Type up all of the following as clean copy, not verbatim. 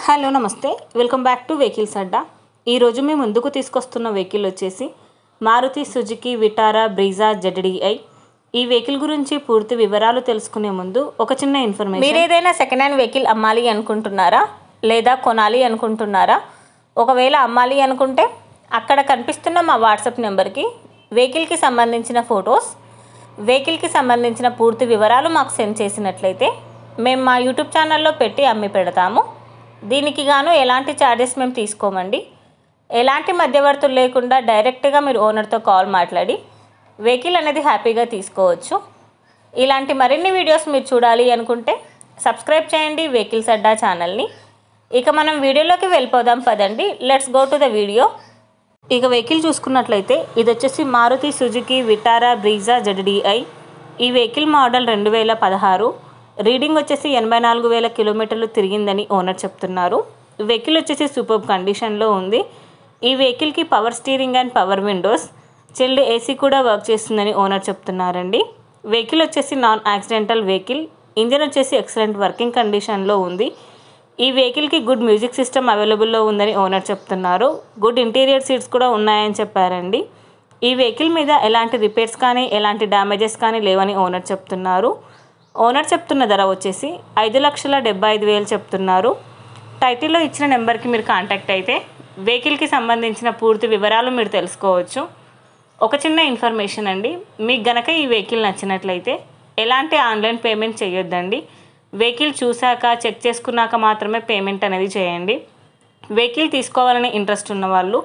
Hello నమస్తే, welcome back to vehicles Adda. ఈరోజు మేము ముందుకు తీసుకొస్తున్న వెహికల్ వచ్చేసి Maruti Suzuki Vitara Brezza ZDI. ఈ వెహికల్ గురించి పూర్తి వివరాలు తెలుసుకునే ముందు ఒక చిన్న ఇన్ఫర్మేషన్. మీరు ఏదైనా సెకండ్ హ్యాండ్ వెహికల్ అమ్మాలి అనుకుంటున్నారా లేదా కొనాలి అనుకుంటున్నారా? ఒకవేళ అమ్మాలి అనుకుంటే అక్కడ కనిపిస్తున్న మా వాట్సాప్ నెంబర్కి వెహికల్కి సంబంధించిన ఫొటోస్, వెహికల్కి సంబంధించిన పూర్తి వివరాలు మాకు సెండ్ చేసినట్లయితే మేము మా యూట్యూబ్ ఛానల్లో పెట్టి అమ్మి పెడతాము. దీనికి గాను ఎలాంటి ఛార్జెస్ మేము తీసుకోమండి. ఎలాంటి మధ్యవర్తులు లేకుండా డైరెక్ట్గా మీరు ఓనర్తో కాల్ మాట్లాడి వెహికల్ అనేది హ్యాపీగా తీసుకోవచ్చు. ఇలాంటి మరిన్ని వీడియోస్ మీరు చూడాలి అనుకుంటే సబ్స్క్రైబ్ చేయండి వెహికల్స్ అడ్డా ఛానల్ని. ఇక మనం వీడియోలోకి వెళ్ళిపోదాం పదండి. Let's go to the video. ఇక వెహికల్ చూసుకున్నట్లయితే ఇది వచ్చేసి Maruti Suzuki Vitara Brezza ZDI. ఈ వెహికల్ మోడల్ 2016. రీడింగ్ వచ్చేసి 84,000 కిలోమీటర్లు తిరిగిందని ఓనర్ చెప్తున్నారు. వెహికల్ వచ్చేసి సూపర్ కండిషన్లో ఉంది. ఈ వెహికల్కి power steering and power windows, chilled AC కూడా వర్క్ చేస్తుందని ఓనర్ చెప్తున్నారండి. వెహికల్ వచ్చేసి నాన్ యాక్సిడెంటల్ వెహికల్. ఇంజిన్ వచ్చేసి ఎక్సలెంట్ వర్కింగ్ కండిషన్లో ఉంది. ఈ వెహికల్కి గుడ్ మ్యూజిక్ సిస్టమ్ అవైలబుల్లో ఉందని ఓనర్ చెప్తున్నారు. గుడ్ ఇంటీరియర్ సీట్స్ కూడా ఉన్నాయని చెప్పారండి. ఈ వెహికల్ మీద ఎలాంటి రిపేర్స్ కానీ ఎలాంటి డ్యామేజెస్ కానీ లేవని ఓనర్ చెప్తున్నారు. ఓనర్ చెప్తున్న ధర వచ్చేసి 5,75,000 చెప్తున్నారు. టైటిల్లో ఇచ్చిన నెంబర్కి మీరు కాంటాక్ట్ అయితే వెహికల్కి సంబంధించిన పూర్తి వివరాలు మీరు తెలుసుకోవచ్చు. ఒక చిన్న ఇన్ఫర్మేషన్ అండి, మీకు గనక ఈ వెహికల్ నచ్చినట్లయితే ఎలాంటి ఆన్లైన్ పేమెంట్ చేయొద్దండి. వెహికల్ చూశాక చెక్ చేసుకున్నాక మాత్రమే పేమెంట్ అనేది చేయండి. వెహికల్ తీసుకోవాలని ఇంట్రెస్ట్ ఉన్న వాళ్ళు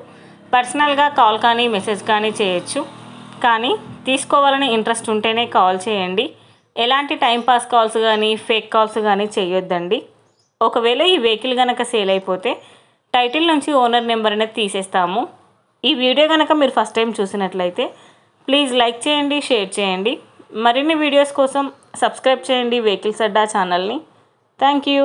పర్సనల్గా కాల్ కానీ మెసేజ్ కానీ చేయొచ్చు. కానీ తీసుకోవాలని ఇంట్రెస్ట్ ఉంటేనే కాల్ చేయండి. ఎలాంటి టైంపాస్ కాల్స్ కానీ ఫేక్ కాల్స్ కానీ చేయొద్దండి. ఒకవేళ ఈ వెహికల్ కనుక సేల్ అయిపోతే టైటిల్ నుంచి ఓనర్ నెంబర్ అనేది తీసేస్తాము. ఈ వీడియో కనుక మీరు ఫస్ట్ టైం చూసినట్లయితే ప్లీజ్ లైక్ చేయండి, షేర్ చేయండి. మరిన్ని వీడియోస్ కోసం సబ్స్క్రైబ్ చేయండి వెహికల్స్ అడ్డా ఛానల్ని. Thank you.